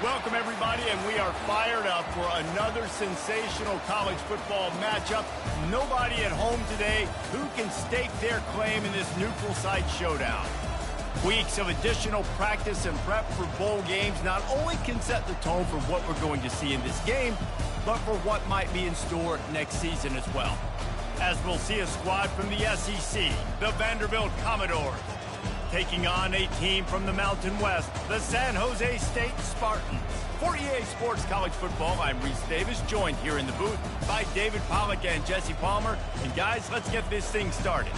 Welcome, everybody, and we are fired up for another sensational college football matchup. Nobody at home today who can stake their claim in this neutral site showdown. Weeks of additional practice and prep for bowl games not only can set the tone for what we're going to see in this game, but for what might be in store next season as well. As we'll see a squad from the SEC, the Vanderbilt Commodores, taking on a team from the Mountain West, the San Jose State Spartans. For EA Sports College Football, I'm Reese Davis, joined here in the booth by David Pollack and Jesse Palmer. And guys, let's get this thing started.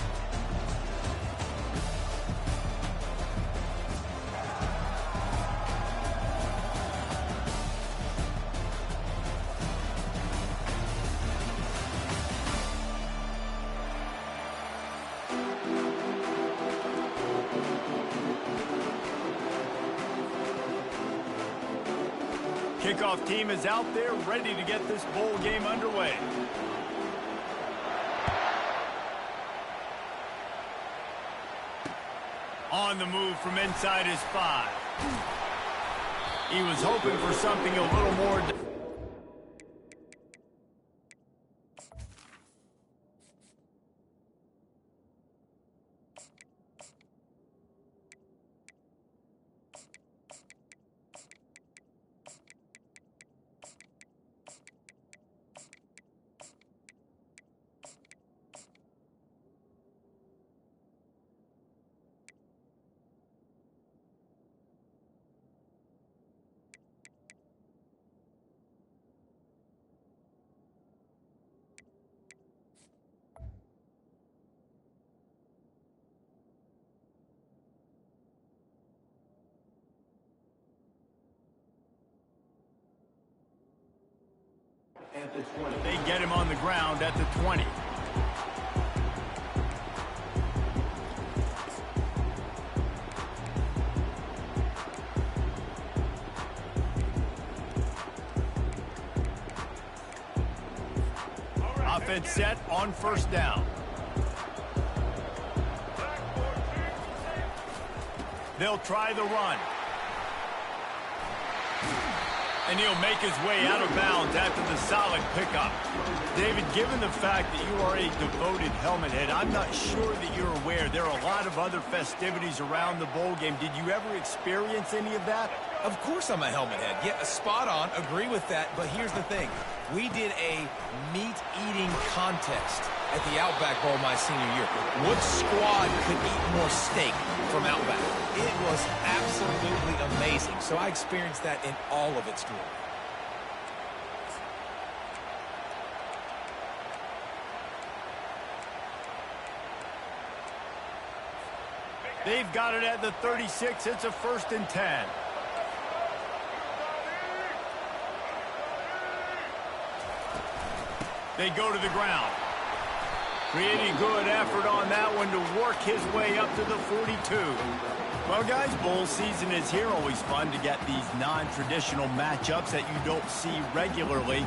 Kickoff team is out there ready to get this bowl game underway. On the move from inside his 5. He was hoping for something a little more. They get him on the ground at the 20. Offense set on first down. They'll try the run. And he'll make his way out of bounds after the solid pickup. David, given the fact that you are a devoted helmet head, I'm not sure that you're aware there are a lot of other festivities around the bowl game. Did you ever experience any of that? Of course I'm a helmet head. Yeah, spot on. Agree with that. But here's the thing. We did a meat-eating contest at the Outback Bowl my senior year. What squad could eat more steak from Outback? It was absolutely amazing. So I experienced that in all of its glory. They've got it at the 36. It's a 1st and 10. They go to the ground. Pretty good effort on that one to work his way up to the 42. Well, guys, bowl season is here. Always fun to get these non-traditional matchups that you don't see regularly.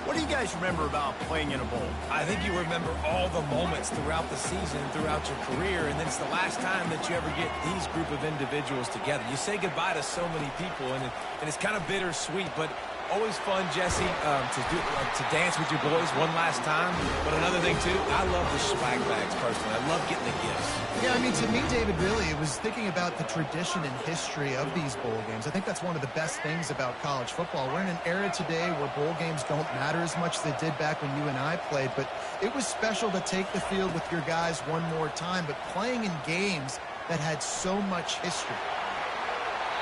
What do you guys remember about playing in a bowl? I think you remember all the moments throughout the season, throughout your career, and then it's the last time that you ever get these group of individuals together. You say goodbye to so many people, and it's kind of bittersweet, but always fun, Jesse, to dance with your boys one last time. But another thing, too, I love the swag bags, personally. I love getting the gifts. Yeah, I mean, to me, David, really, it was thinking about the tradition and history of these bowl games. I think that's one of the best things about college football. We're in an era today where bowl games don't matter as much as they did back when you and I played, but it was special to take the field with your guys one more time, but playing in games that had so much history.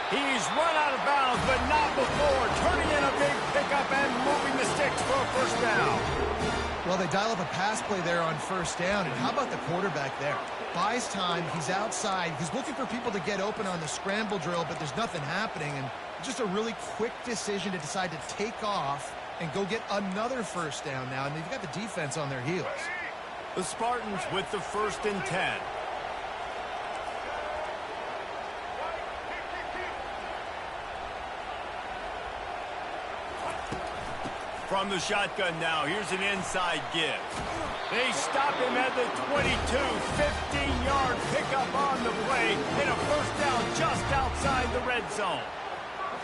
He's run out of bounds, but not before turning in a big pickup and moving the sticks for a 1st down. Well, they dial up a pass play there on 1st down, and how about the quarterback there? Buys time, he's outside, he's looking for people to get open on the scramble drill, but there's nothing happening, and just a really quick decision to decide to take off and go get another 1st down now, and they've got the defense on their heels. The Spartans with the 1st and 10. From the shotgun now, here's an inside give. They stop him at the 22, 15-yard pickup on the play, and a 1st down just outside the red zone.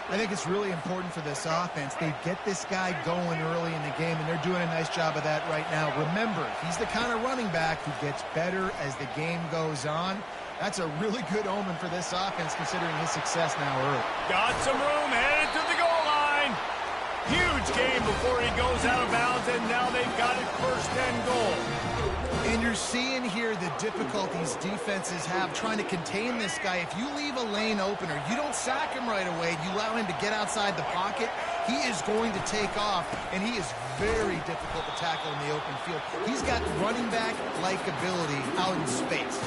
I think it's really important for this offense. They get this guy going early in the game, and they're doing a nice job of that right now. Remember, he's the kind of running back who gets better as the game goes on. That's a really good omen for this offense, considering his success now early. Got some room, headed to the goal line. Huge game before he goes out of bounds, and now they've got it first and goal. And you're seeing here the difficulties defenses have trying to contain this guy. If you leave a lane open or you don't sack him right away, you allow him to get outside the pocket, he is going to take off, and he is very difficult to tackle in the open field. He's got running back-like ability out in space.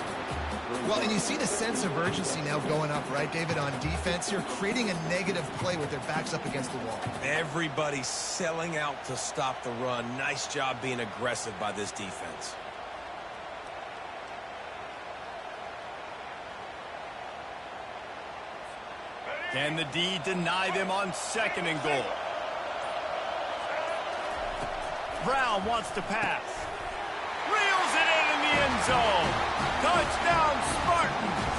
Well, and you see the sense of urgency now going up, right, David, on defense. You're creating a negative play with their backs up against the wall. Everybody's selling out to stop the run. Nice job being aggressive by this defense. Can the D deny them on second and goal? Brown wants to pass. Reels it in the end zone. Touchdown, Spartans.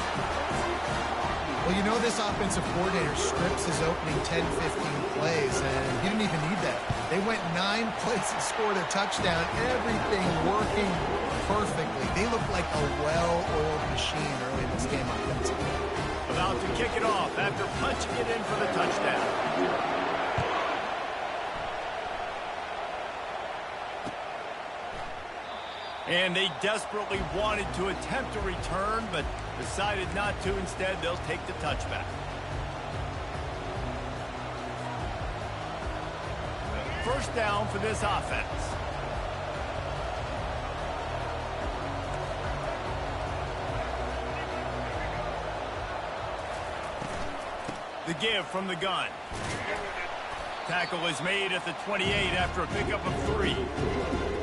Well, you know this offensive coordinator scripts his opening 10, 15 plays, and he didn't even need that. They went 9 plays and scored a touchdown. Everything working perfectly. They look like a well-oiled machine early in this game offensively. About to kick it off after punching it in for the touchdown. And they desperately wanted to attempt a return, but decided not to. Instead, they'll take the touchback. First down for this offense. The give from the gun. Tackle is made at the 28 after a pickup of 3.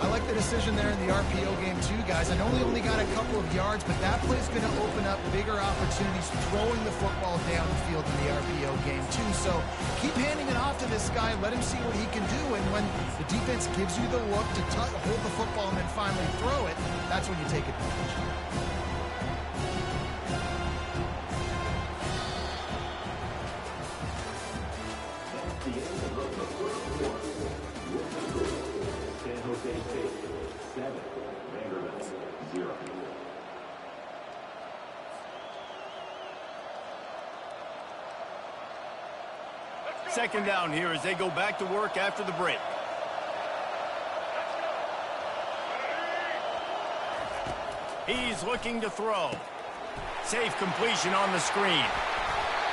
I like the decision there in the RPO game too, guys. I know he only got a couple of yards, but that play is going to open up bigger opportunities throwing the football down the field in the RPO game too. So keep handing it off to this guy. Let him see what he can do. And when the defense gives you the look to hold the football and then finally throw it, that's when you take advantage. Second down here as they go back to work after the break. He's looking to throw. Safe completion on the screen.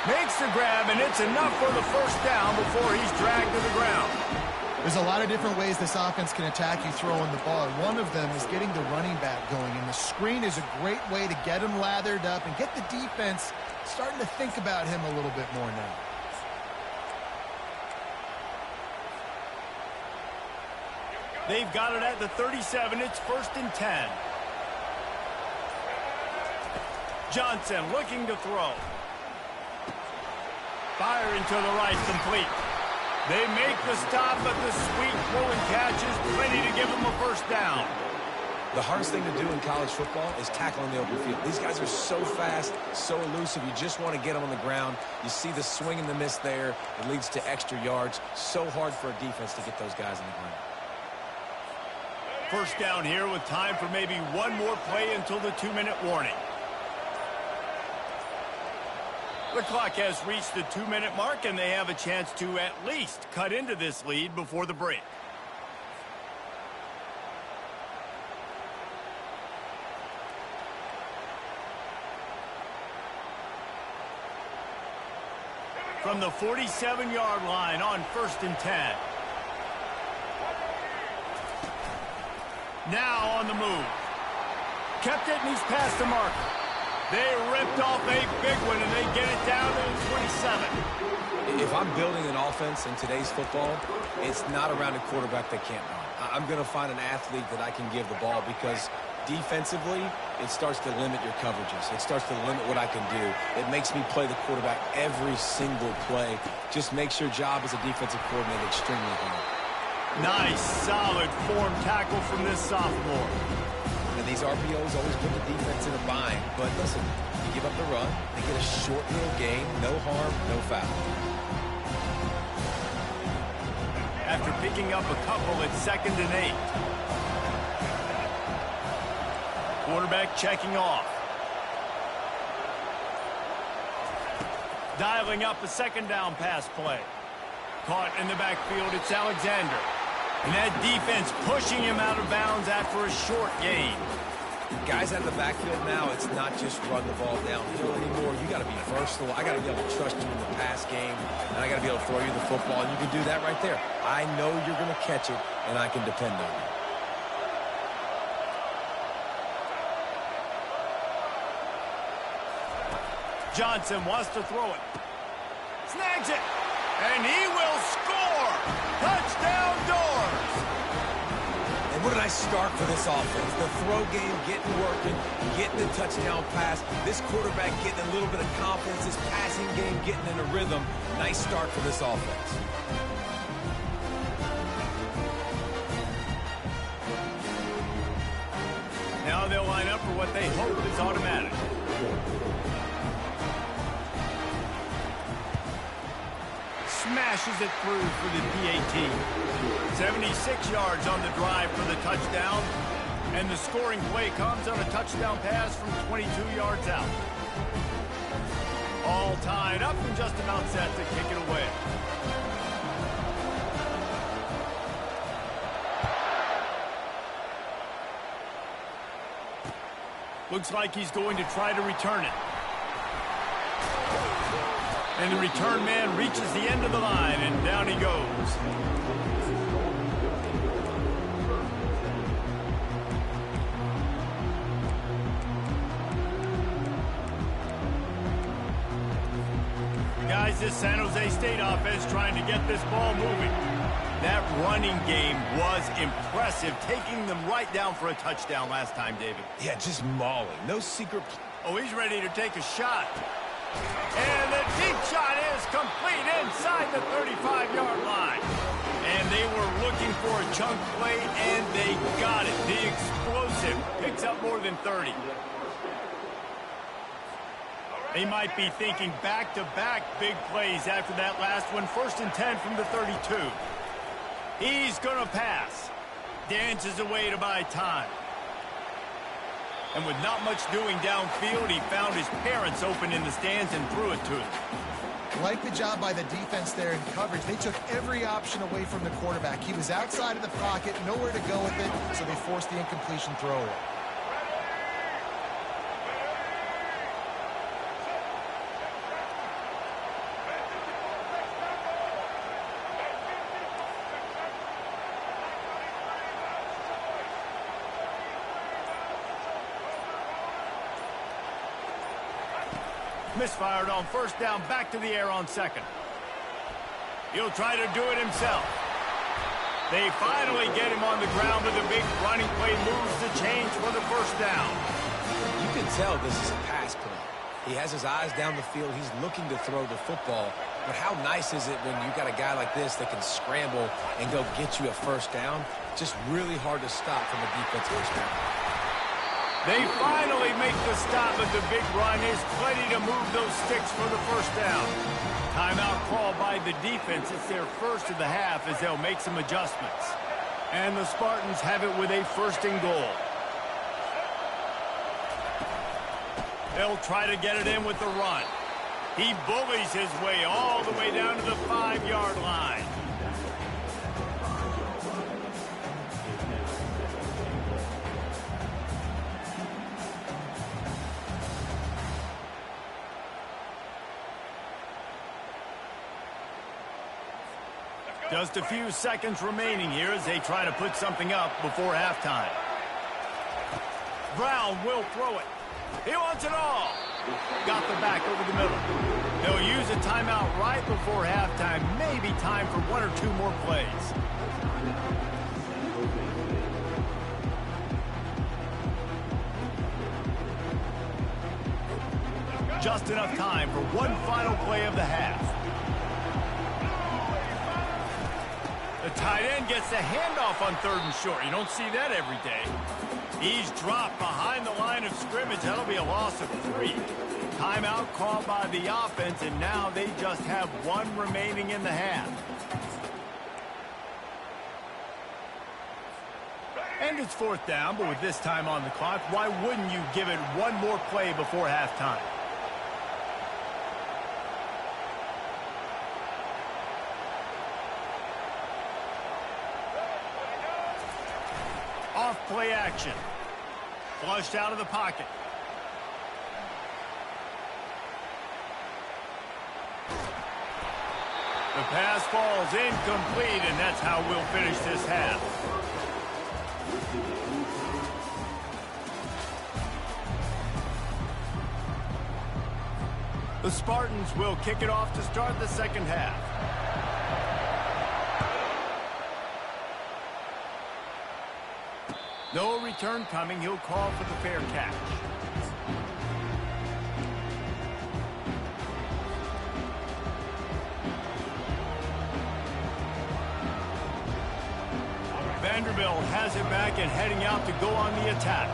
Makes the grab, and it's enough for the first down before he's dragged to the ground. There's a lot of different ways this offense can attack you throwing the ball. One of them is getting the running back going, and the screen is a great way to get him lathered up and get the defense starting to think about him a little bit more now. They've got it at the 37. It's first and 10. Johnson looking to throw. Firing to the right, complete. They make the stop, but the sweet throw and catch is plenty to give them a first down. The hardest thing to do in college football is tackle in the open field. These guys are so fast, so elusive. You just want to get them on the ground. You see the swing and the miss there. It leads to extra yards. So hard for a defense to get those guys on the ground. First down here with time for maybe one more play until the 2-minute warning. The clock has reached the 2-minute mark, and they have a chance to at least cut into this lead before the break. From the 47-yard line on first and 10. Now on the move. Kept it, and he's past the marker. They ripped off a big one, and they get it down to the 27. If I'm building an offense in today's football, it's not around a quarterback that can't run. I'm going to find an athlete that I can give the ball, because defensively, it starts to limit your coverages. It starts to limit what I can do. It makes me play the quarterback every single play. Just makes your job as a defensive coordinator extremely hard. Nice, solid form tackle from this sophomore. And these RPOs always put the defense in a bind. But listen, you give up the run, they get a short little gain, no harm, no foul. after picking up a couple at 2nd and 8. Quarterback checking off. Dialing up a 2nd down pass play. Caught in the backfield, it's Alexander. And that defense pushing him out of bounds after a short gain. Guys out of the backfield now, it's not just run the ball downhill anymore. You got to be versatile. I got to be able to trust you in the pass game, and I got to be able to throw you the football, and you can do that right there. I know you're going to catch it, and I can depend on you. Johnson wants to throw it. Snags it. And he will score. Touchdown Doors. And what a nice start for this offense. The throw game getting working, getting the touchdown pass. This quarterback getting a little bit of confidence. This passing game getting in a rhythm. Nice start for this offense. Now they'll line up for what they hope is automatic. Smashes it through for the PAT. 76 yards on the drive for the touchdown. And the scoring play comes on a touchdown pass from 22 yards out. All tied up and just about set to kick it away. Looks like he's going to try to return it. And the return man reaches the end of the line, and down he goes. Guys, this San Jose State offense trying to get this ball moving. That running game was impressive, taking them right down for a touchdown last time, David. Yeah, just mauling. No secret. Oh, he's ready to take a shot. And the deep shot is complete inside the 35-yard line. And they were looking for a chunk play, and they got it. The explosive picks up more than 30. They might be thinking back-to-back big plays after that last one. 1st and 10 from the 32. He's going to pass. Dances away to buy time. And with not much doing downfield, he found his parents open in the stands and threw it to him. Like the job by the defense there in coverage. They took every option away from the quarterback. He was outside of the pocket, nowhere to go with it, so they forced the incompletion throw away. Misfired on 1st down, back to the air on 2nd. He'll try to do it himself. They finally get him on the ground with a big running play, moves the change for the 1st down. You can tell this is a pass play. He has his eyes down the field. He's looking to throw the football. But how nice is it when you got a guy like this that can scramble and go get you a 1st down? Just really hard to stop from a defensive perspective. They finally make the stop, but the big run is plenty to move those sticks for the 1st down. Timeout called by the defense. It's their first of the half as they'll make some adjustments. And the Spartans have it with a 1st and goal. They'll try to get it in with the run. He bullies his way all the way down to the 5-yard line. Just a few seconds remaining here as they try to put something up before halftime. Brown will throw it. He wants it all. Got the back over the middle. They'll use a timeout right before halftime. Maybe time for 1 or 2 more plays. Just enough time for one final play of the half. The tight end gets the handoff on 3rd and short. You don't see that every day. He's dropped behind the line of scrimmage. That'll be a loss of 3. Timeout called by the offense, and now they just have 1 remaining in the half. And it's fourth down, but with this time on the clock, why wouldn't you give it one more play before halftime? Off play action. Flushed out of the pocket. The pass falls incomplete, and that's how we'll finish this half. The Spartans will kick it off to start the second half. No return coming. He'll call for the fair catch. Vanderbilt has it back and heading out to go on the attack.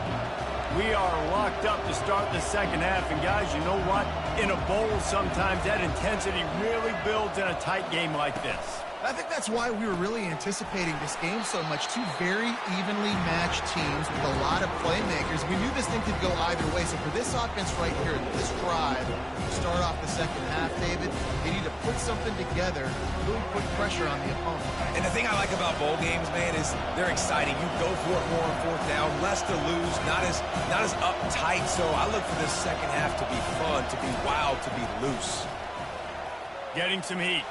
We are locked up to start the second half, and guys, you know what? In a bowl, sometimes that intensity really builds in a tight game like this. I think that's why we were really anticipating this game so much. Two very evenly matched teams with a lot of playmakers. We knew this thing could go either way. So for this offense right here, this drive, start off the second half, David, they need to put something together, really put pressure on the opponent. And the thing I like about bowl games, man, is they're exciting. You go for it more on fourth down, less to lose, not as uptight. So I look for this second half to be fun, to be wild, to be loose. Getting some heat.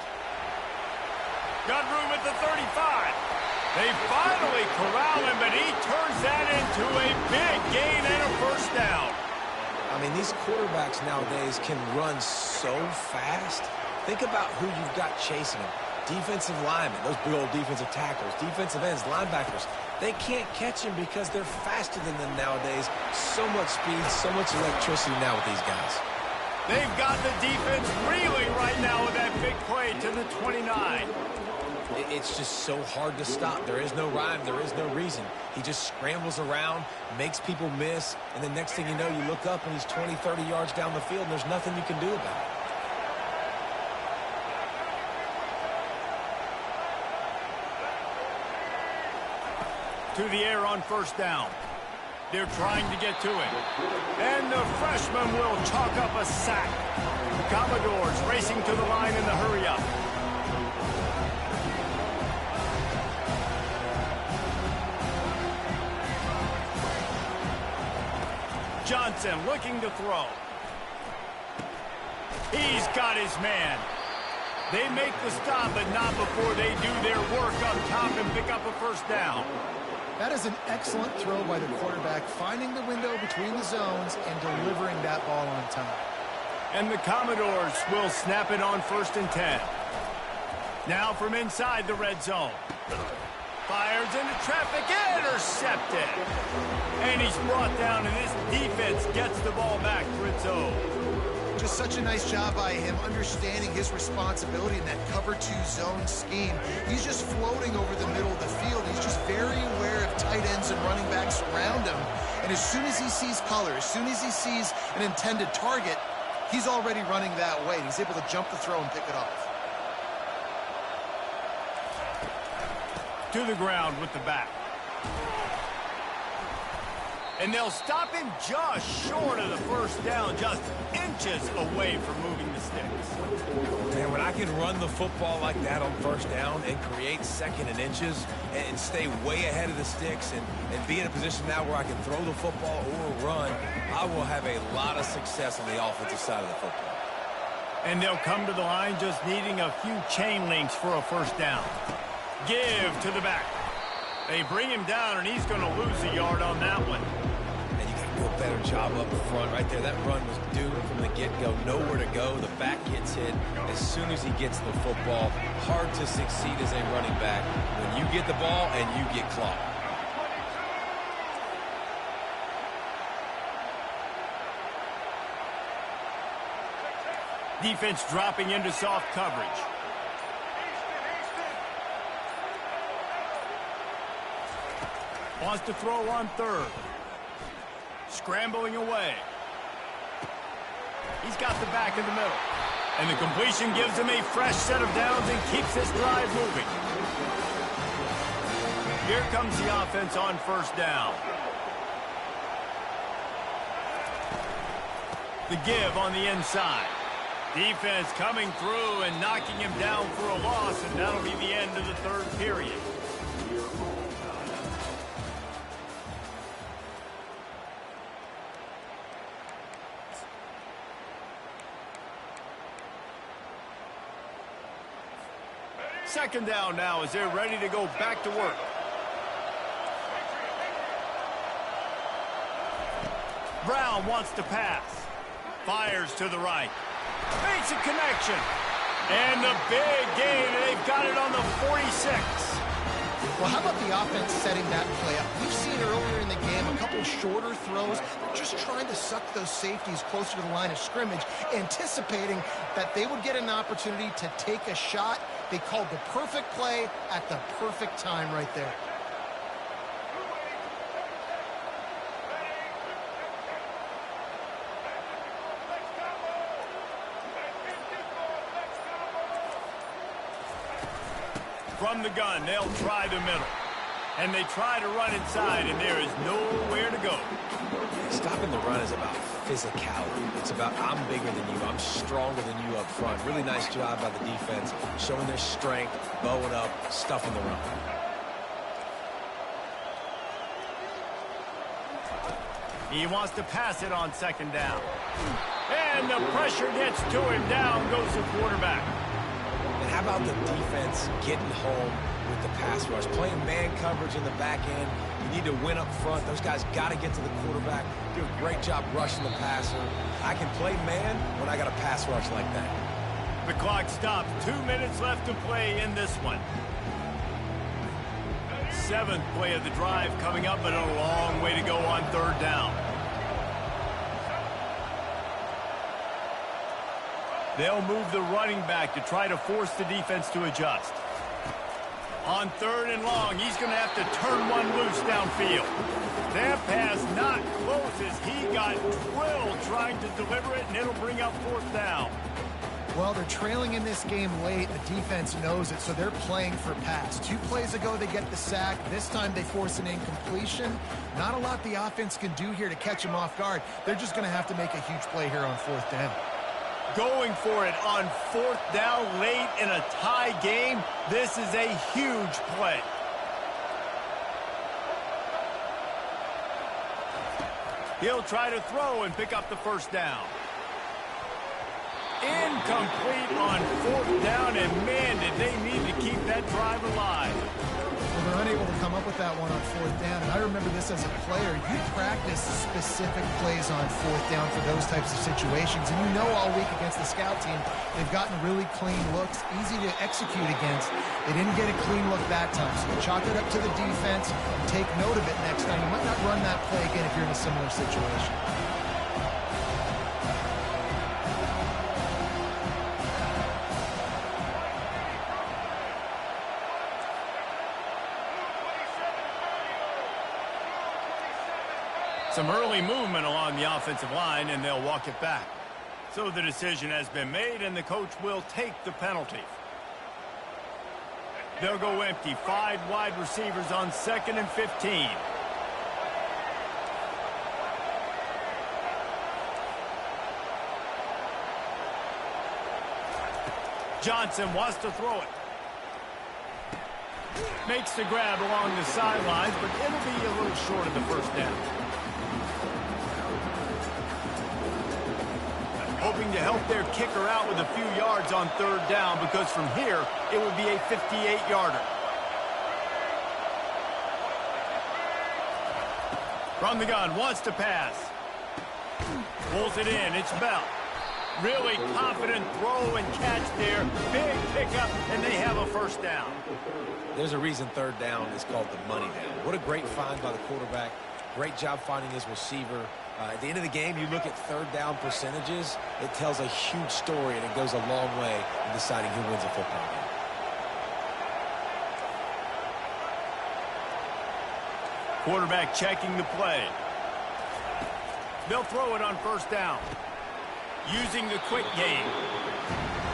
Got room at the 35. They finally corral him, but he turns that into a big gain and a first down. I mean, these quarterbacks nowadays can run so fast. Think about who you've got chasing them. Defensive linemen, those big old defensive tackles, defensive ends, linebackers. They can't catch him because they're faster than them nowadays. So much speed, so much electricity now with these guys. They've got the defense reeling right now with that big play to the 29. It's just so hard to stop. There is no rhyme. There is no reason. He just scrambles around, makes people miss, and the next thing you know, you look up and he's 20, 30 yards down the field, and there's nothing you can do about it. To the air on first down. They're trying to get to him. And the freshman will chalk up a sack. Commodores racing to the line in the hurry-up. Johnson looking to throw. He's got his man. They make the stop, but not before they do their work up top and pick up a first down. That is an excellent throw by the quarterback, finding the window between the zones and delivering that ball on time. And the Commodores will snap it on 1st and 10. Now from inside the red zone. Fires into traffic, intercepted. And he's brought down, and this defense gets the ball back for its own. Just such a nice job by him, understanding his responsibility in that cover 2 zone scheme. He's just floating over the middle of the field. He's just very aware of tight ends and running backs around him. And as soon as he sees color, as soon as he sees an intended target, he's already running that way. He's able to jump the throw and pick it off. To the ground with the back. And they'll stop him just short of the first down, just inches away from moving the sticks. Man, when I can run the football like that on first down and create second and inches and stay way ahead of the sticks and be in a position now where I can throw the football or run, I will have a lot of success on the offensive side of the football. And they'll come to the line just needing a few chain links for a first down. Give to the back. They bring him down, and he's going to lose a yard on that one. And you got to do a better job up front right there. That run was doomed from the get-go. Nowhere to go. The back gets hit as soon as he gets the football. Hard to succeed as a running back when you get the ball and you get clocked. Defense dropping into soft coverage. Wants to throw on 3rd. Scrambling away. He's got the back in the middle. And the completion gives him a fresh set of downs and keeps this drive moving. Here comes the offense on first down. The give on the inside. Defense coming through and knocking him down for a loss, and that'll be the end of the third period. Second down now as they're ready to go back to work. Brown wants to pass. Fires to the right. Makes a connection. And the big gain. They've got it on the 46. Well, how about the offense setting that play up? We've seen earlier in the game a couple shorter throws, just trying to suck those safeties closer to the line of scrimmage, anticipating that they would get an opportunity to take a shot. They called the perfect play at the perfect time right there. From the gun, they'll try the middle. And they try to run inside, and there is nowhere to go. Stopping the run is about physicality. It's about I'm bigger than you, I'm stronger than you up front. Really nice job by the defense, showing their strength, bowing up, stuffing the run. He wants to pass it on second down. And the pressure gets to him. Down goes the quarterback. And how about the defense getting home with the pass rush? Playing man coverage in the back end. You need to win up front. Those guys got to get to the quarterback. Do a great job rushing the passer. I can play man when I got a pass rush like that. The clock stops. 2 minutes left to play in this one. Seventh play of the drive coming up, but a long way to go on third down. They'll move the running back to try to force the defense to adjust. On third and long, he's going to have to turn one loose downfield. That pass not close as he got drilled trying to deliver it, and it'll bring up fourth down. Well, they're trailing in this game late. The defense knows it, so they're playing for pass. 2 plays ago, they get the sack. This time, they force an incompletion. Not a lot the offense can do here to catch them off guard. They're just going to have to make a huge play here on fourth down. Going for it on fourth down late in a tie game. This is a huge play. He'll try to throw and pick up the first down. Incomplete on fourth down, and man, did they need to keep that drive alive. Well, they're unable to come up with that one on fourth down, and I remember this as a player. You practice specific plays on fourth down for those types of situations, and you know all week against the scout team, they've gotten really clean looks, easy to execute against. They didn't get a clean look that time, so you chalk it up to the defense and take note of it next time. You might not run that play again if you're in a similar situation. Some early movement along the offensive line, and they'll walk it back. So the decision has been made, and the coach will take the penalty. They'll go empty. 5 wide receivers on 2nd and 15. Johnson wants to throw it. Makes the grab along the sidelines, but it'll be a little short of the first down. Hoping to help their kicker out with a few yards on third down, because from here, it would be a 58-yarder. From the gun, wants to pass. Pulls it in, it's Bell. Really confident throw and catch there. Big pickup, and they have a first down. There's a reason third down is called the money down. What a great find by the quarterback. Great job finding his receiver. At the end of the game, you look at third down percentages. It tells a huge story, and it goes a long way in deciding who wins a football game. Quarterback checking the play. They'll throw it on first down. Using the quick game.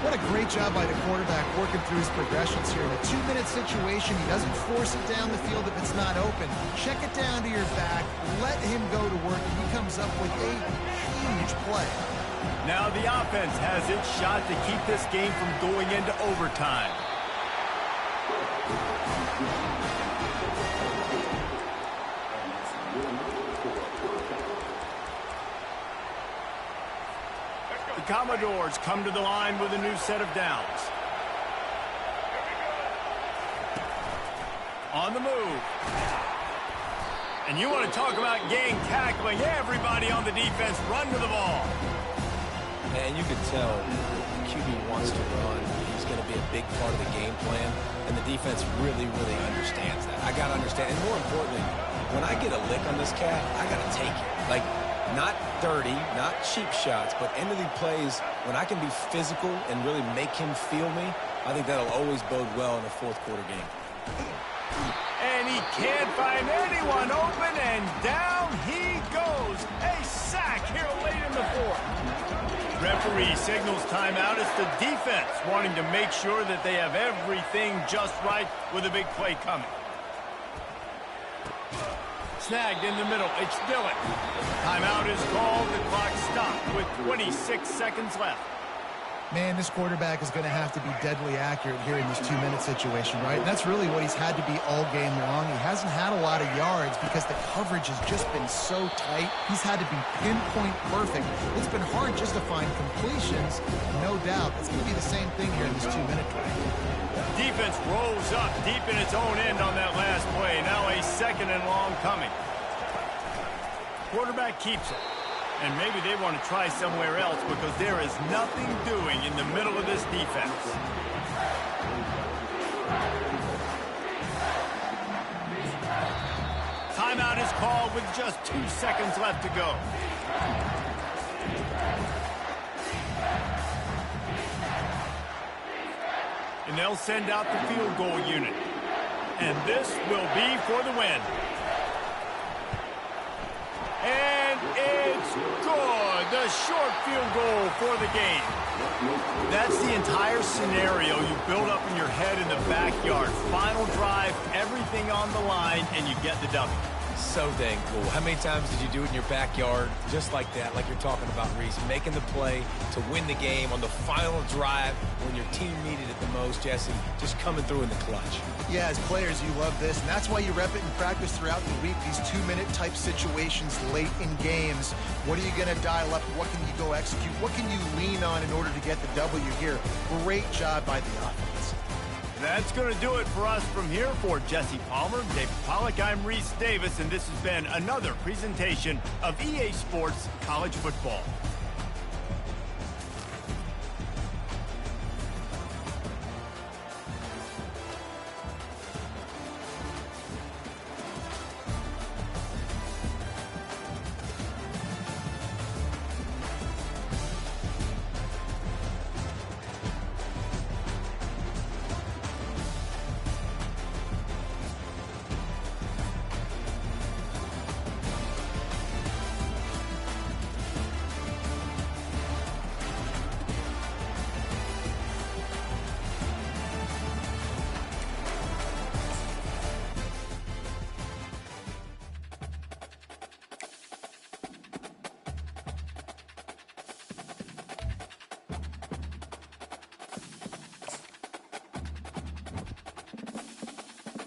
What a great job by the quarterback working through his progressions here. In a 2-minute situation, he doesn't force it down the field if it's not open. Check it down to your back, let him go to work, and he comes up with a huge play. Now the offense has its shot to keep this game from going into overtime. The Commodores come to the line with a new set of downs. On the move. And you want to talk about gang tackling. Everybody on the defense run to the ball. And you can tell QB wants to run. He's going to be a big part of the game plan. And the defense really, really understands that. I got to understand. And more importantly, when I get a lick on this cat, I got to take it. Like, not dirty, not cheap shots, but end of the plays, when I can be physical and really make him feel me, I think that'll always bode well in a fourth quarter game. And he can't find anyone open, and down he goes. A sack here late in the fourth. Referee signals timeout. It's the defense wanting to make sure that they have everything just right with a big play coming. Snagged in the middle. It's Dillon. Timeout is called. The clock stopped with 26 seconds left. Man, this quarterback is going to have to be deadly accurate here in this 2-minute situation, right? And that's really what he's had to be all game long. He hasn't had a lot of yards because the coverage has just been so tight. He's had to be pinpoint perfect. It's been hard just to find completions, no doubt. It's going to be the same thing here in this 2-minute drive. Defense rolls up deep in its own end on that last play. Now a second and long coming. Quarterback keeps it. And maybe they want to try somewhere else because there is nothing doing in the middle of this defense. Timeout is called with just 2 seconds left to go. And they'll send out the field goal unit. And this will be for the win. And it's good. The short field goal for the game. That's the entire scenario you build up in your head in the backyard. Final drive, everything on the line, and you get the W. So dang cool. How many times did you do it in your backyard just like that, like you're talking about, Reese? Making the play to win the game on the final drive when your team needed it the most, Jesse. Just coming through in the clutch. Yeah, as players, you love this, and that's why you rep it in practice throughout the week, these 2-minute type situations late in games. What are you going to dial up? What can you go execute? What can you lean on in order to get the W here? Great job by the offense. That's going to do it for us from here. For Jesse Palmer, David Pollack, I'm Reese Davis, and this has been another presentation of EA Sports College Football.